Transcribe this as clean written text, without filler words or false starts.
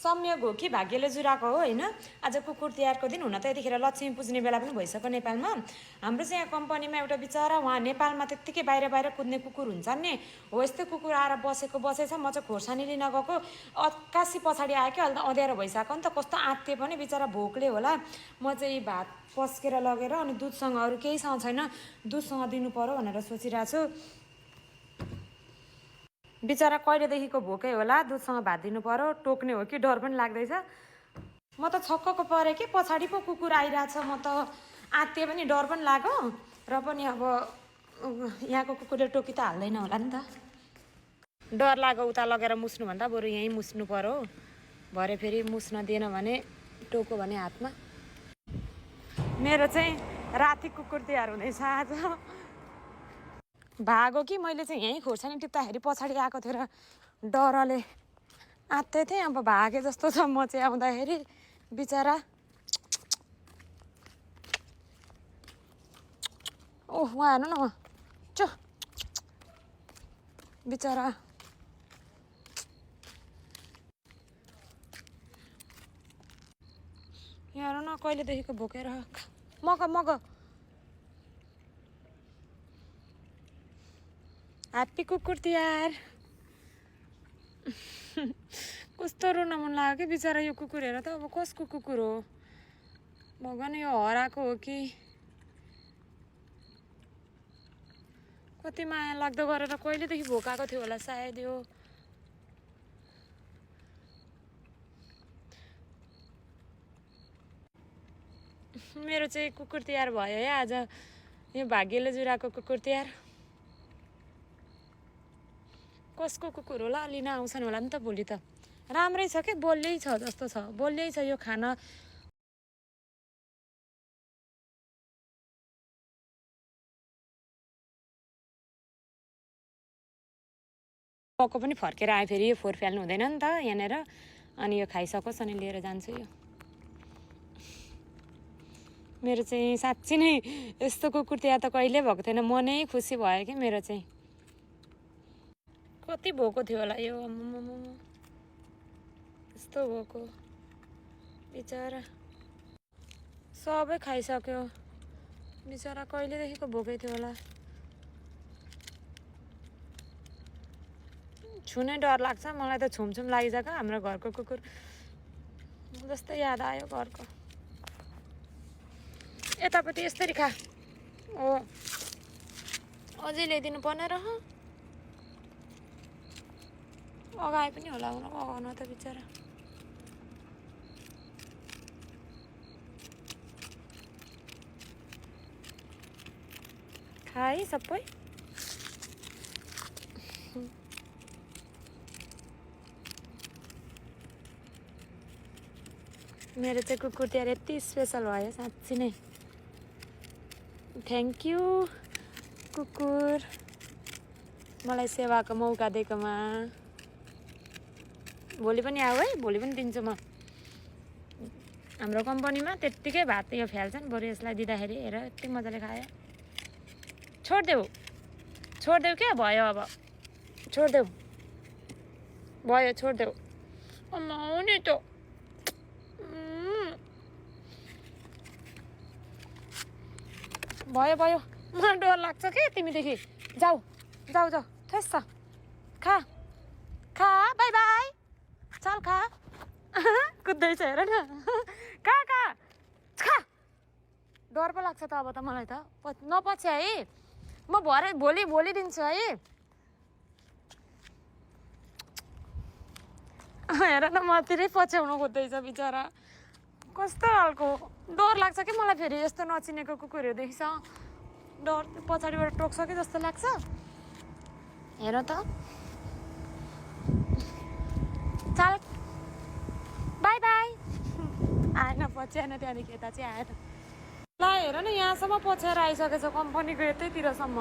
संयोग हो कि भाग्यले जुराएको हो होइन। आज कुकुर तिहारको दिन हुन त यतिखेर लक्ष्मी पुज्ने बेला पनि भइसक्यो नेपालमा। हाम्रो चाहिँ यहाँ कम्पनीमा एउटा बिचरा उहाँ नेपालमा त्यत्तिकै बाहिर बाहिर कुद्ने कुकुर हुन्छन् नि, हो यस्तै कुकुर आएर बसेछ। म चाहिँ खोर्सानी लिन गएको, 81 पछाडि आयो कि अहिले त अँध्यारो भइसक्यो नि त, कस्तो आत्ते पनि बिचरा भोकले होला। म चाहिँ भात पस्केर लगेर अनि दुधसँग अरू केहीसँग छैन, दुधसँग दिनु पर्यो भनेर सोचिरहेको छु। बिचरा कहिलेदेखिको भोकै होला, दुधसँग भात दिनु पर्यो। टोक्ने हो कि डर पनि लाग्दैछ। म त छक्कको परेँ कि पछाडि पो कुकुर आइरहेछ। म त आत्ते पनि डर पनि लाग्यो र पनि अब यहाँको कुकुरले टोकी त हाल्दैन होला नि त। डर लाग्यो उता लगेर मुस्नुभन्दा बरु यहीँ मुस्नु पर्यो। भरे फेरि मुस्न दिएन भने टोक्यो भने हातमा। मेरो चाहिँ राति कुकुर तिहार हुँदैछ आज। भागो कि मैले चाहिँ यहीँ खोर्सानी टिप्दाखेरि पछाडि आएको थियो र डरले आत्ते थिएँ। अब भागे जस्तो छ म चाहिँ आउँदाखेरि बिचरा। ओह उहाँ हेर्नु न, उहाँ चो बिचरा। यहाँ हेर्नु न कहिलेदेखिको भोकेर। मग ह्याप्पी कुकुर तिहार। कस्तो रुन मन लाग्यो कि बिचरा यो कुकुर हेर त। अब कसको कुकुर हो भगवान्, यो हराएको हो कि कति माया लाग्दो गरेर कहिलेदेखि भोकाएको थियो होला सायद यो। मेरो चाहिँ कुकुर तिहार भयो है आज, यो भाग्यले जुराएको कुकुर तिहार। कसको कुकुर होला, लिन आउँछन् होला नि त भोलि त। राम्रै छ कि, बोल्यै छ जस्तो छ, बोल्यै छ। यो खाना पक्को पनि फर्केर आयो फेरि। यो फोहोर फाल्नु हुँदैन नि त यहाँनिर। अनि यो खाइसकोस् अनि लिएर जान्छु यो। मेरो चाहिँ साँच्ची नै यस्तो कुकुर तिहार त कहिले भएको थिएन। मनै खुसी भयो कि मेरो चाहिँ। कति भोको थियो होला यो, यस्तो भोको बिचरा। सबै खाइसक्यो बिचरा, कहिलेदेखिको भोकै थियो होला। छुनै डर लाग्छ मलाई त। छुमछुम लागिसक्यो हाम्रो घरको कुकुर जस्तै याद आयो घरको। यतापट्टि यसरी खा। ओ अझै ल्याइदिनु पर्ने रह। अगाए पनि होला, अगाउन त बिचरा। खाए सबै। मेरो चाहिँ कुकुर तिहार यति स्पेसल भयो साँच्ची नै। थ्याङ्क यू कुकुर, मलाई सेवाको मौका दिएकोमा। भोलि पनि आऊ है, भोलि पनि दिन्छु म। हाम्रो कम्पनीमा त्यत्तिकै भात यो फ्याल्छन्, बरु यसलाई दिँदाखेरि हेर यति मजाले खायो। छोडिदेऊ क्या, भयो अब छोडिदेऊ, भयो छोडिदेऊ। अम्माउ नि त भयो मलाई डर लाग्छ कि तिमीदेखि। जाऊ थेस खा बाई बाई, चल खा। कुद्दैछ हेर न, खा। डर पो लाग्छ त अब त मलाई त। नपछि है म भोलि दिन्छु है। हेर न मतिरै पछ्याउनु खोज्दैछ बिचरा। कस्तो खालको डर लाग्छ कि मलाई फेरि यस्तो नचिनेको कुकुरहरू देख्छ। डर पछाडिबाट टोक्छ कि जस्तो लाग्छ। हेर त, चल बाई बाई। आएन, पछ्याएन, त्यहाँदेखि यता चाहिँ आएन। ल हेर न, यहाँसम्म पछ्याएर आइसकेछ कम्पनीको यतैतिरसम्म।